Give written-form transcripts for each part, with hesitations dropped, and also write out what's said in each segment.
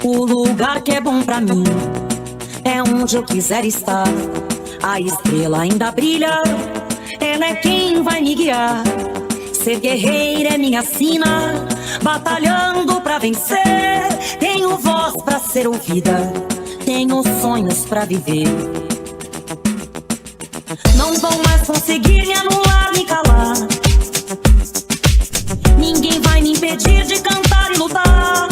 O lugar que é bom pra mim é onde eu quiser estar. A estrela ainda brilha, ela é quem vai me guiar. Ser guerreira é minha sina, batalhando pra vencer. Tenho voz pra ser ouvida, tenho sonhos pra viver. Não vão mais conseguir me anular, me calar. Ninguém vai me impedir de cantar e lutar.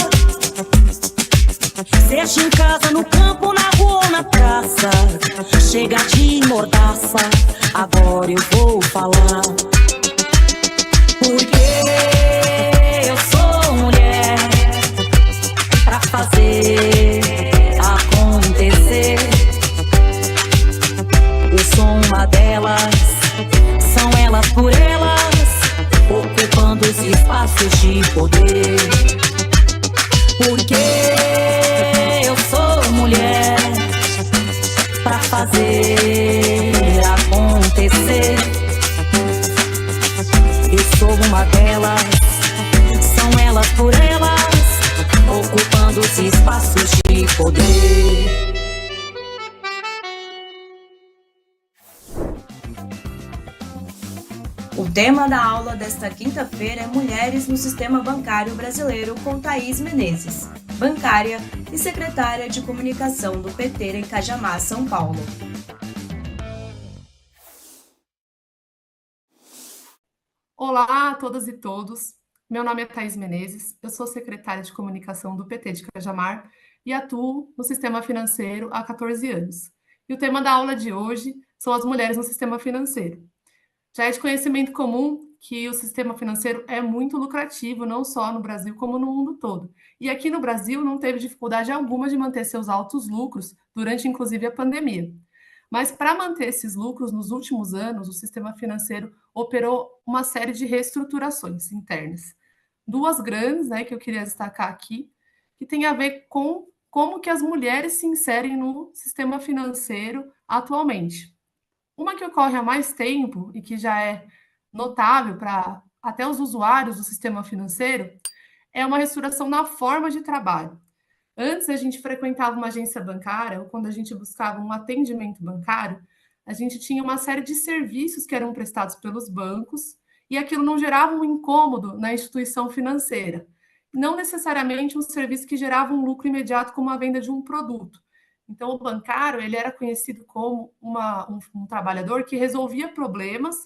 Seja em casa, no campo, na rua ou na praça, chega de mordaça, agora eu vou falar. Porque eu sou mulher pra fazer acontecer. Eu sou uma delas, são elas por elas, ocupando os espaços de poder. Porque eu sou mulher pra fazer acontecer. Eu sou uma delas, são elas por elas, ocupando os espaços de poder. O tema da aula desta quinta-feira é Mulheres no Sistema Bancário Brasileiro, com Thaís Menezes, bancária e secretária de comunicação do PT em Cajamar, São Paulo. Olá a todas e todos, meu nome é Thaís Menezes, eu sou secretária de comunicação do PT de Cajamar e atuo no sistema financeiro há 14 anos. E o tema da aula de hoje são as mulheres no sistema financeiro. Já é de conhecimento comum que o sistema financeiro é muito lucrativo, não só no Brasil, como no mundo todo. E aqui no Brasil não teve dificuldade alguma de manter seus altos lucros durante, inclusive, a pandemia. Mas para manter esses lucros, nos últimos anos, o sistema financeiro operou uma série de reestruturações internas. Duas grandes, que eu queria destacar aqui, que tem a ver com como que as mulheres se inserem no sistema financeiro atualmente. Uma que ocorre há mais tempo e que já é notável para até os usuários do sistema financeiro é uma reestruturação na forma de trabalho. Antes a gente frequentava uma agência bancária ou quando a gente buscava um atendimento bancário, a gente tinha uma série de serviços que eram prestados pelos bancos e aquilo não gerava um incômodo na instituição financeira. Não necessariamente um serviço que gerava um lucro imediato como a venda de um produto. Então, o bancário ele era conhecido como um trabalhador que resolvia problemas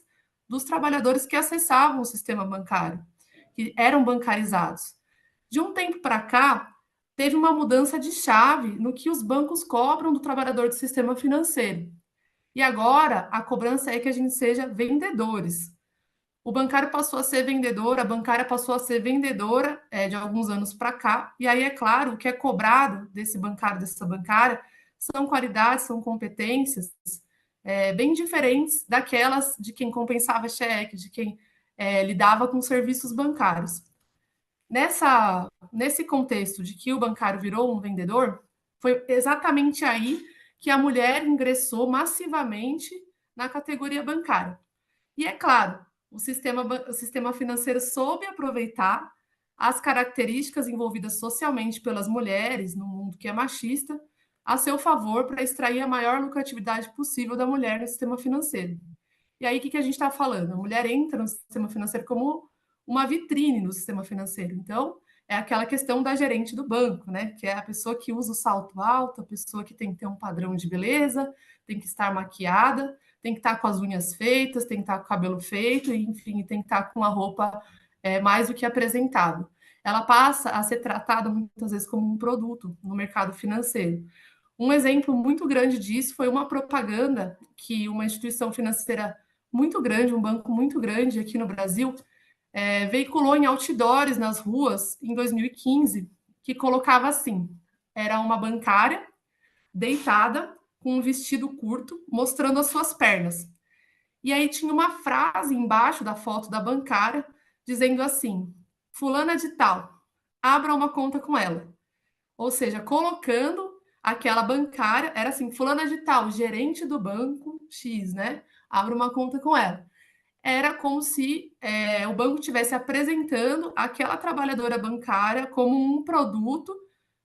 dos trabalhadores que acessavam o sistema bancário, que eram bancarizados. De um tempo para cá, teve uma mudança de chave no que os bancos cobram do trabalhador do sistema financeiro. E agora, a cobrança é que a gente seja vendedores. O bancário passou a ser vendedor, a bancária passou a ser vendedora de alguns anos para cá, e aí, é claro, o que é cobrado desse bancário, dessa bancária, são qualidades, são competências bem diferentes daquelas de quem compensava cheque, de quem lidava com serviços bancários. Nesse contexto de que o bancário virou um vendedor, foi exatamente aí que a mulher ingressou massivamente na categoria bancária. E é claro, o sistema financeiro soube aproveitar as características envolvidas socialmente pelas mulheres, no mundo que é machista, a seu favor para extrair a maior lucratividade possível da mulher no sistema financeiro. E aí, o que a gente está falando? A mulher entra no sistema financeiro como uma vitrine no sistema financeiro. Então, é aquela questão da gerente do banco, que é a pessoa que usa o salto alto, a pessoa que tem que ter um padrão de beleza, tem que estar maquiada, tem que estar com as unhas feitas, tem que estar com o cabelo feito, enfim, tem que estar com a roupa mais do que apresentável. Ela passa a ser tratada muitas vezes como um produto no mercado financeiro. Um exemplo muito grande disso foi uma propaganda que uma instituição financeira muito grande, um banco muito grande aqui no Brasil, veiculou em outdoors nas ruas em 2015, que colocava assim, era uma bancária deitada com um vestido curto, mostrando as suas pernas. E aí tinha uma frase embaixo da foto da bancária, dizendo assim, fulana de tal, abra uma conta com ela. Ou seja, colocando aquela bancária, era assim, fulana de tal, gerente do banco X, abra uma conta com ela. era como se o banco estivesse apresentando aquela trabalhadora bancária como um produto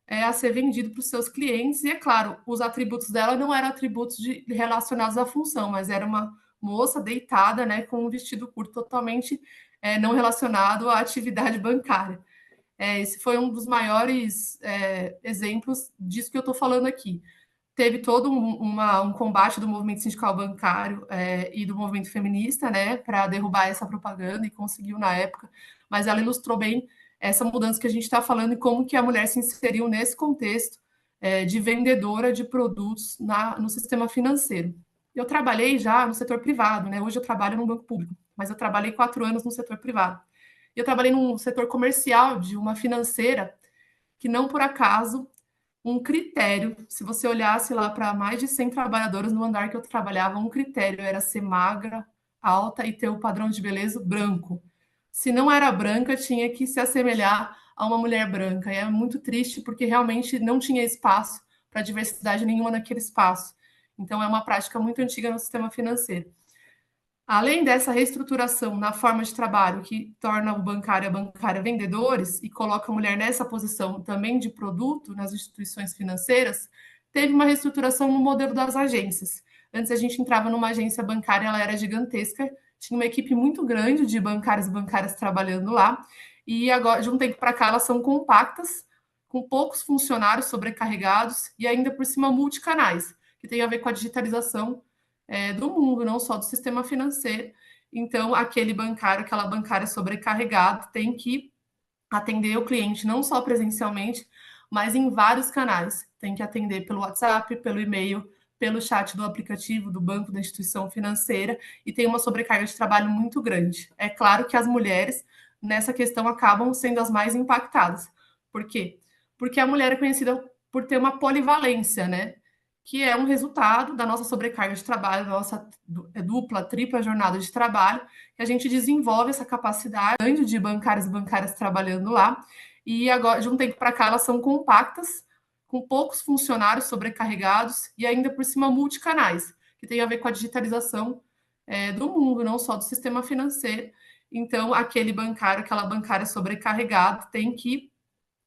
a ser vendido para os seus clientes. E, é claro, os atributos dela não eram atributos relacionados à função, mas era uma moça deitada, né, com um vestido curto totalmente não relacionado à atividade bancária. Esse foi um dos maiores exemplos disso que eu estou falando aqui. Teve todo um combate do movimento sindical bancário e do movimento feminista, né, para derrubar essa propaganda, e conseguiu na época, mas ela ilustrou bem essa mudança que a gente está falando e como que a mulher se inseriu nesse contexto de vendedora de produtos no sistema financeiro. Eu trabalhei já no setor privado, né? Hoje eu trabalho no banco público, mas eu trabalhei 4 anos no setor privado. Eu trabalhei num setor comercial de uma financeira que, não por acaso, um critério, se você olhasse lá para mais de 100 trabalhadoras no andar que eu trabalhava, um critério era ser magra, alta e ter o padrão de beleza branco. Se não era branca, tinha que se assemelhar a uma mulher branca. E é muito triste porque realmente não tinha espaço para diversidade nenhuma naquele espaço. Então, é uma prática muito antiga no sistema financeiro. Além dessa reestruturação na forma de trabalho que torna o bancário e a bancária vendedores e coloca a mulher nessa posição também de produto nas instituições financeiras, teve uma reestruturação no modelo das agências. Antes a gente entrava numa agência bancária, ela era gigantesca, tinha uma equipe muito grande de bancários e bancárias trabalhando lá, e agora, de um tempo para cá, elas são compactas, com poucos funcionários sobrecarregados e ainda por cima multicanais, que tem a ver com a digitalização do mundo, não só do sistema financeiro. Então, aquele bancário, aquela bancária sobrecarregada, tem que atender o cliente não só presencialmente, mas em vários canais. Tem que atender pelo WhatsApp, pelo e-mail, pelo chat do aplicativo do banco, da instituição financeira, e tem uma sobrecarga de trabalho muito grande. É claro que as mulheres, nessa questão, acabam sendo as mais impactadas. Por quê? Porque a mulher é conhecida por ter uma polivalência, né? Que é um resultado da nossa sobrecarga de trabalho, da nossa dupla, tripla jornada de trabalho, que a gente desenvolve essa capacidade grande de bancários e bancárias trabalhando lá, e agora, de um tempo para cá, elas são compactas, com poucos funcionários sobrecarregados e ainda por cima multicanais, que tem a ver com a digitalização do mundo, não só do sistema financeiro. Então, aquele bancário, aquela bancária sobrecarregada, tem que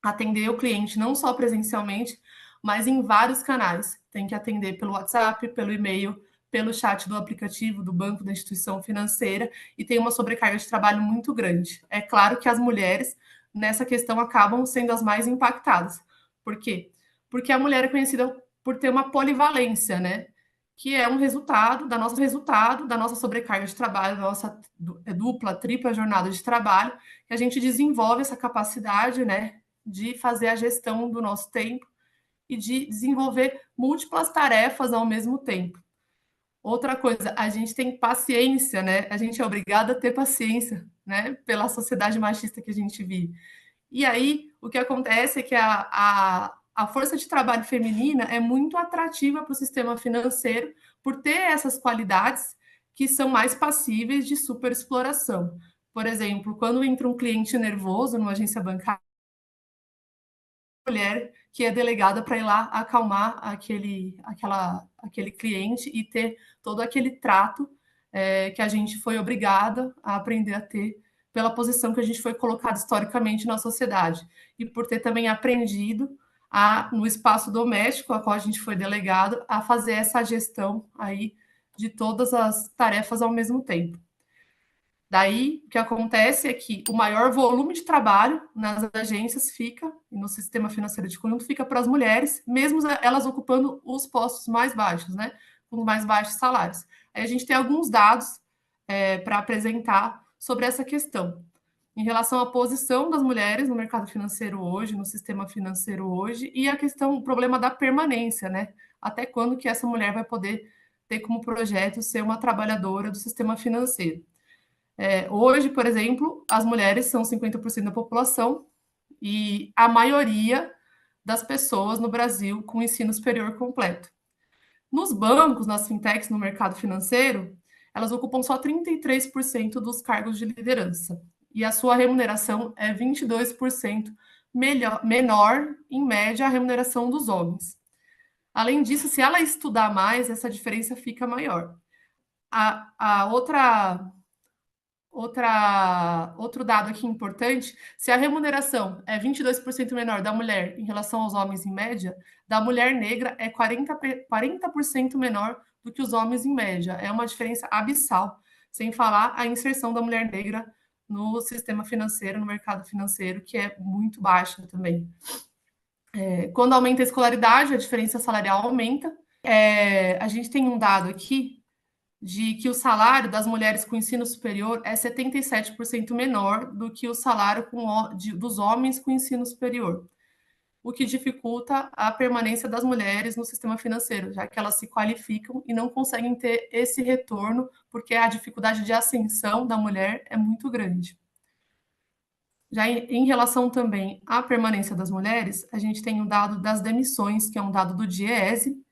atender o cliente não só presencialmente, mas em vários canais. Tem que atender pelo WhatsApp, pelo e-mail, pelo chat do aplicativo do banco, da instituição financeira, e tem uma sobrecarga de trabalho muito grande. É claro que as mulheres, nessa questão, acabam sendo as mais impactadas. Por quê? Porque a mulher é conhecida por ter uma polivalência, né? Que é um resultado da nossa sobrecarga de trabalho, da nossa dupla, tripla jornada de trabalho, que a gente desenvolve essa capacidade, né, de fazer a gestão do nosso tempo e de desenvolver múltiplas tarefas ao mesmo tempo. Outra coisa, a gente tem paciência, né? A gente é obrigada a ter paciência, né? Pela sociedade machista que a gente vive. E aí, o que acontece é que a força de trabalho feminina é muito atrativa para o sistema financeiro por ter essas qualidades que são mais passíveis de superexploração. Por exemplo, quando entra um cliente nervoso numa agência bancária, mulher que é delegada para ir lá acalmar aquele cliente e ter todo aquele trato que a gente foi obrigada a aprender a ter pela posição que a gente foi colocada historicamente na sociedade e por ter também aprendido no espaço doméstico a qual a gente foi delegado a fazer essa gestão aí de todas as tarefas ao mesmo tempo. Daí, o que acontece é que o maior volume de trabalho nas agências fica, e no sistema financeiro de conjunto, fica para as mulheres, mesmo elas ocupando os postos mais baixos, né? Com os mais baixos salários. Aí a gente tem alguns dados para apresentar sobre essa questão. Em relação à posição das mulheres no mercado financeiro hoje, no sistema financeiro hoje, e a questão, o problema da permanência, né? Até quando que essa mulher vai poder ter como projeto ser uma trabalhadora do sistema financeiro? Hoje, por exemplo, as mulheres são 50% da população e a maioria das pessoas no Brasil com ensino superior completo. Nos bancos, nas fintechs, no mercado financeiro, elas ocupam só 33% dos cargos de liderança e a sua remuneração é 22% menor, em média, a remuneração dos homens. Além disso, se ela estudar mais, essa diferença fica maior. A outra Outro dado aqui importante, se a remuneração é 22% menor da mulher em relação aos homens em média, da mulher negra é 40% menor do que os homens em média. É uma diferença abissal, sem falar a inserção da mulher negra no sistema financeiro, no mercado financeiro, que é muito baixa também. Quando aumenta a escolaridade, a diferença salarial aumenta. A gente tem um dado aqui de que o salário das mulheres com ensino superior é 77% menor do que o salário dos homens com ensino superior, o que dificulta a permanência das mulheres no sistema financeiro, já que elas se qualificam e não conseguem ter esse retorno, porque a dificuldade de ascensão da mulher é muito grande. Já em relação também à permanência das mulheres, a gente tem o dado das demissões, que é um dado do DIEESE,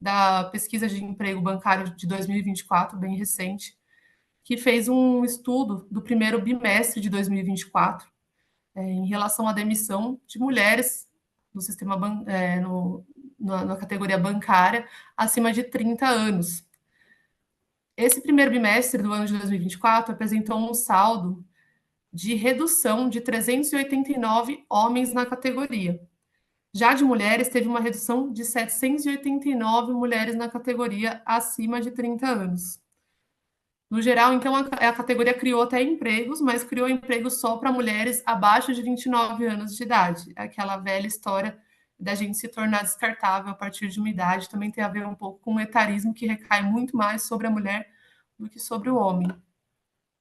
da pesquisa de emprego bancário de 2024, bem recente, que fez um estudo do primeiro bimestre de 2024 em relação à demissão de mulheres no sistema na categoria bancária acima de 30 anos. Esse primeiro bimestre do ano de 2024 apresentou um saldo de redução de 389 homens na categoria. Já de mulheres, teve uma redução de 789 mulheres na categoria acima de 30 anos. No geral, então, a categoria criou até empregos, mas criou empregos só para mulheres abaixo de 29 anos de idade. Aquela velha história da gente se tornar descartável a partir de uma idade também tem a ver um pouco com o etarismo que recai muito mais sobre a mulher do que sobre o homem.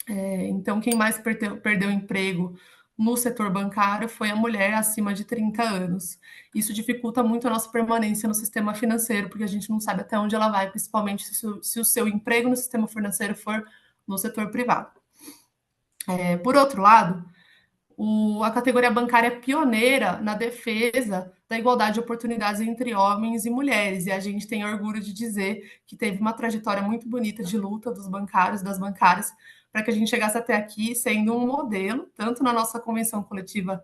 Então, quem mais perdeu emprego no setor bancário foi a mulher acima de 30 anos. Isso dificulta muito a nossa permanência no sistema financeiro, porque a gente não sabe até onde ela vai, principalmente se o seu emprego no sistema financeiro for no setor privado. Por outro lado, a categoria bancária é pioneira na defesa da igualdade de oportunidades entre homens e mulheres, e a gente tem orgulho de dizer que teve uma trajetória muito bonita de luta dos bancários, das bancárias, para que a gente chegasse até aqui sendo um modelo, tanto na nossa convenção coletiva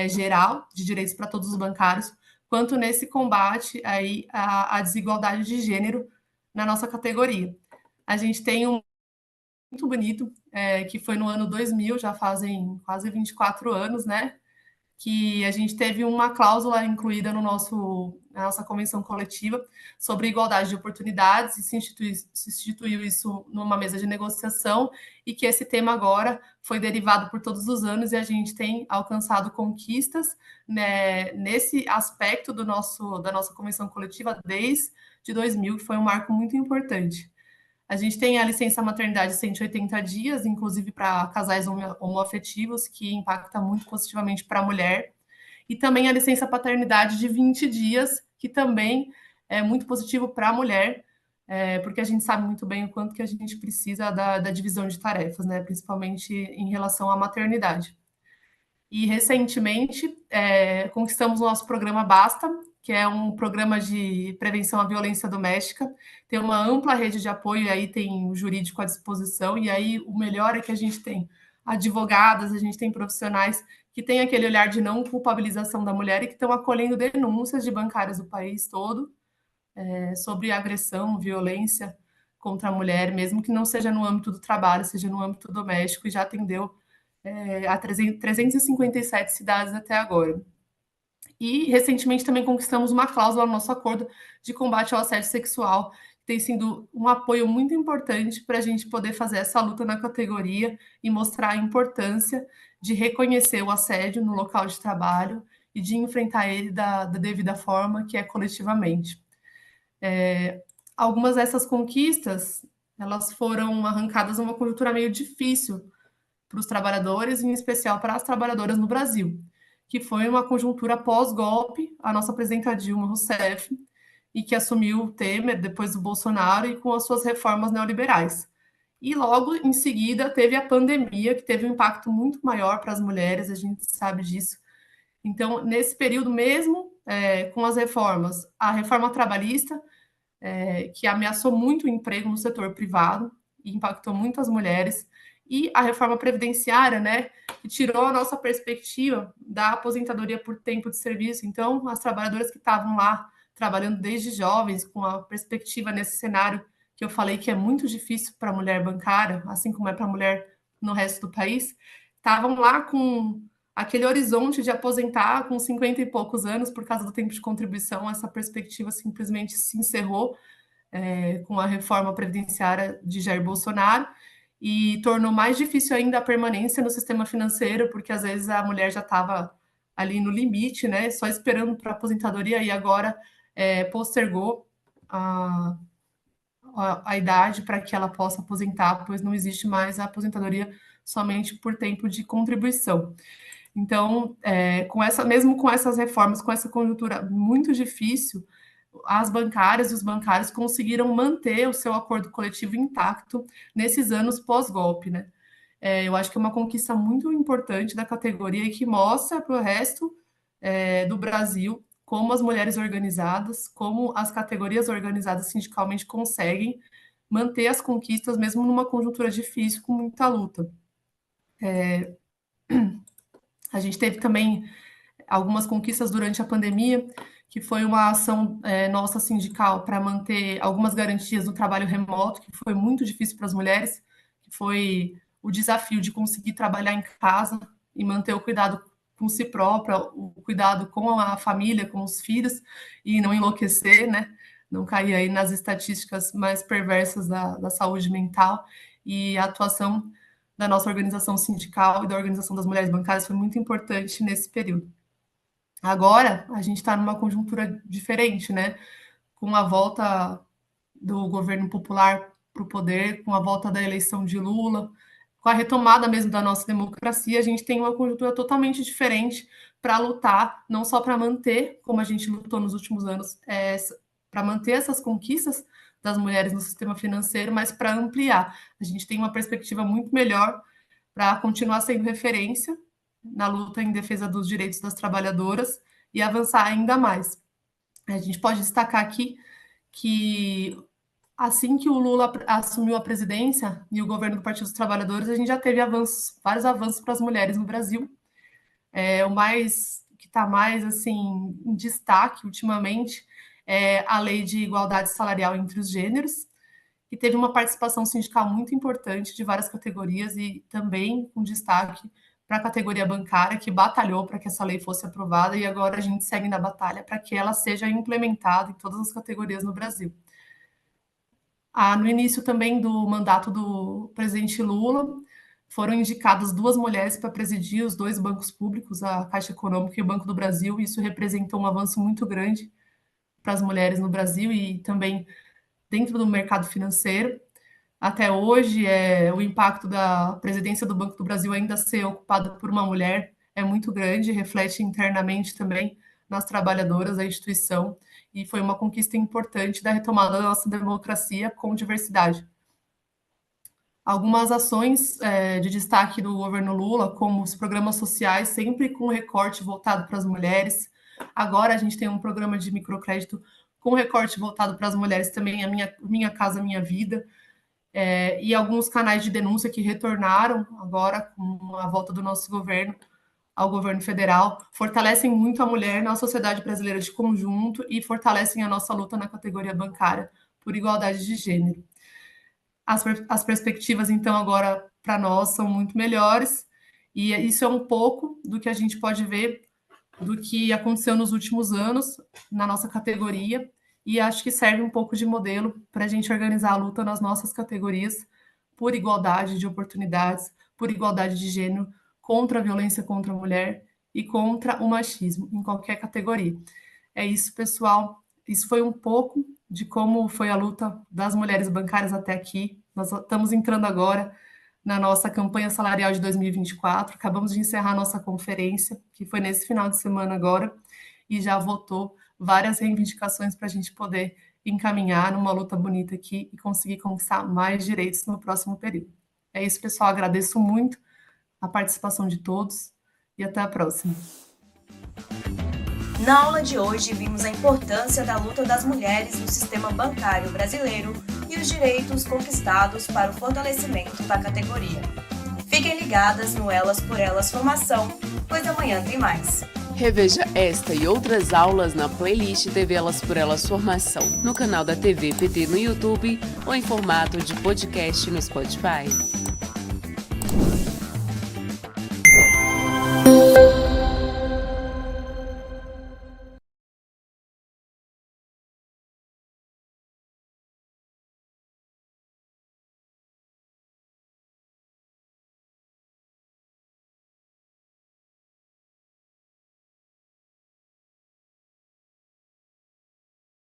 geral de direitos para todos os bancários, quanto nesse combate aí à desigualdade de gênero na nossa categoria. A gente tem um muito bonito, que foi no ano 2000, já fazem quase 24 anos, né? Que a gente teve uma cláusula incluída na nossa convenção coletiva sobre igualdade de oportunidades e se instituiu isso numa mesa de negociação e que esse tema agora foi derivado por todos os anos e a gente tem alcançado conquistas, né, nesse aspecto da nossa convenção coletiva desde 2000, que foi um marco muito importante. A gente tem a licença maternidade de 180 dias, inclusive para casais homoafetivos, que impacta muito positivamente para a mulher. E também a licença paternidade de 20 dias, que também é muito positivo para a mulher, porque a gente sabe muito bem o quanto que a gente precisa da divisão de tarefas, né? Principalmente em relação à maternidade. E recentemente conquistamos o nosso programa Basta, que é um programa de prevenção à violência doméstica, tem uma ampla rede de apoio, e aí tem o jurídico à disposição, e aí o melhor é que a gente tem advogadas, a gente tem profissionais que têm aquele olhar de não culpabilização da mulher e que estão acolhendo denúncias de bancários do país todo sobre agressão, violência contra a mulher, mesmo que não seja no âmbito do trabalho, seja no âmbito doméstico, e já atendeu a 357 cidades até agora. E, recentemente, também conquistamos uma cláusula no nosso acordo de combate ao assédio sexual, que tem sido um apoio muito importante para a gente poder fazer essa luta na categoria e mostrar a importância de reconhecer o assédio no local de trabalho e de enfrentar ele da devida forma, que é coletivamente. Algumas dessas conquistas, elas foram arrancadas numa conjuntura meio difícil para os trabalhadores, em especial para as trabalhadoras no Brasil, que foi uma conjuntura pós-golpe, a nossa presidenta Dilma Rousseff, e que assumiu o Temer depois do Bolsonaro e com as suas reformas neoliberais. E logo em seguida teve a pandemia, que teve um impacto muito maior para as mulheres, a gente sabe disso. Então, nesse período mesmo, com as reformas, a reforma trabalhista, que ameaçou muito o emprego no setor privado e impactou muito as mulheres, e a reforma previdenciária, né, que tirou a nossa perspectiva da aposentadoria por tempo de serviço. Então, as trabalhadoras que estavam lá trabalhando desde jovens, com a perspectiva nesse cenário que eu falei que é muito difícil para a mulher bancária, assim como é para a mulher no resto do país, estavam lá com aquele horizonte de aposentar com 50 e poucos anos por causa do tempo de contribuição. Essa perspectiva simplesmente se encerrou com a reforma previdenciária de Jair Bolsonaro e tornou mais difícil ainda a permanência no sistema financeiro, porque às vezes a mulher já estava ali no limite, né, só esperando para a aposentadoria, e agora postergou a idade para que ela possa aposentar, pois não existe mais a aposentadoria somente por tempo de contribuição. Então, mesmo com essas reformas, com essa conjuntura muito difícil, as bancárias e os bancários conseguiram manter o seu acordo coletivo intacto nesses anos pós-golpe, né? Eu acho que é uma conquista muito importante da categoria e que mostra para o resto do Brasil como as mulheres organizadas, como as categorias organizadas sindicalmente conseguem manter as conquistas mesmo numa conjuntura difícil, com muita luta. A gente teve também algumas conquistas durante a pandemia, que foi uma ação nossa sindical para manter algumas garantias do trabalho remoto, que foi muito difícil para as mulheres, que foi o desafio de conseguir trabalhar em casa e manter o cuidado com si própria, o cuidado com a família, com os filhos, e não enlouquecer, né? Não cair aí nas estatísticas mais perversas da saúde mental. E a atuação da nossa organização sindical e da organização das mulheres bancárias foi muito importante nesse período. Agora, a gente está numa conjuntura diferente, né? Com a volta do governo popular para o poder, com a volta da eleição de Lula, com a retomada mesmo da nossa democracia, a gente tem uma conjuntura totalmente diferente para lutar, não só para manter, como a gente lutou nos últimos anos, para manter essas conquistas das mulheres no sistema financeiro, mas para ampliar. A gente tem uma perspectiva muito melhor para continuar sendo referência na luta em defesa dos direitos das trabalhadoras e avançar ainda mais. A gente pode destacar aqui que assim que o Lula assumiu a presidência e o governo do Partido dos Trabalhadores, a gente já teve vários avanços para as mulheres no Brasil. O que está mais assim, em destaque ultimamente é a Lei de Igualdade Salarial entre os Gêneros, que teve uma participação sindical muito importante de várias categorias e também com destaque para a categoria bancária, que batalhou para que essa lei fosse aprovada, e agora a gente segue na batalha para que ela seja implementada em todas as categorias no Brasil. No início também do mandato do presidente Lula, foram indicadas 2 mulheres para presidir os 2 bancos públicos, a Caixa Econômica e o Banco do Brasil, e isso representou um avanço muito grande para as mulheres no Brasil e também dentro do mercado financeiro. Até hoje, o impacto da presidência do Banco do Brasil ainda ser ocupado por uma mulher é muito grande, reflete internamente também nas trabalhadoras da instituição, e foi uma conquista importante da retomada da nossa democracia com diversidade. Algumas ações de destaque do governo Lula, como os programas sociais, sempre com recorte voltado para as mulheres. Agora a gente tem um programa de microcrédito com recorte voltado para as mulheres também, a Minha Casa Minha Vida, e alguns canais de denúncia que retornaram agora com a volta do nosso governo ao governo federal, fortalecem muito a mulher na sociedade brasileira de conjunto e fortalecem a nossa luta na categoria bancária por igualdade de gênero. As perspectivas, então, agora para nós são muito melhores, e isso é um pouco do que a gente pode ver do que aconteceu nos últimos anos na nossa categoria, e acho que serve um pouco de modelo para a gente organizar a luta nas nossas categorias por igualdade de oportunidades, por igualdade de gênero, contra a violência contra a mulher e contra o machismo, em qualquer categoria. É isso, pessoal. Isso foi um pouco de como foi a luta das mulheres bancárias até aqui. Nós estamos entrando agora na nossa campanha salarial de 2024. Acabamos de encerrar a nossa conferência, que foi nesse final de semana agora, e já votou várias reivindicações para a gente poder encaminhar numa luta bonita aqui e conseguir conquistar mais direitos no próximo período. É isso, pessoal. Agradeço muito a participação de todos e até a próxima. Na aula de hoje, vimos a importância da luta das mulheres no sistema bancário brasileiro e os direitos conquistados para o fortalecimento da categoria. Fiquem ligadas no Elas por Elas Formação, pois amanhã tem mais. Reveja esta e outras aulas na playlist TV Elas por Elas Formação, no canal da TV PT no YouTube ou em formato de podcast no Spotify.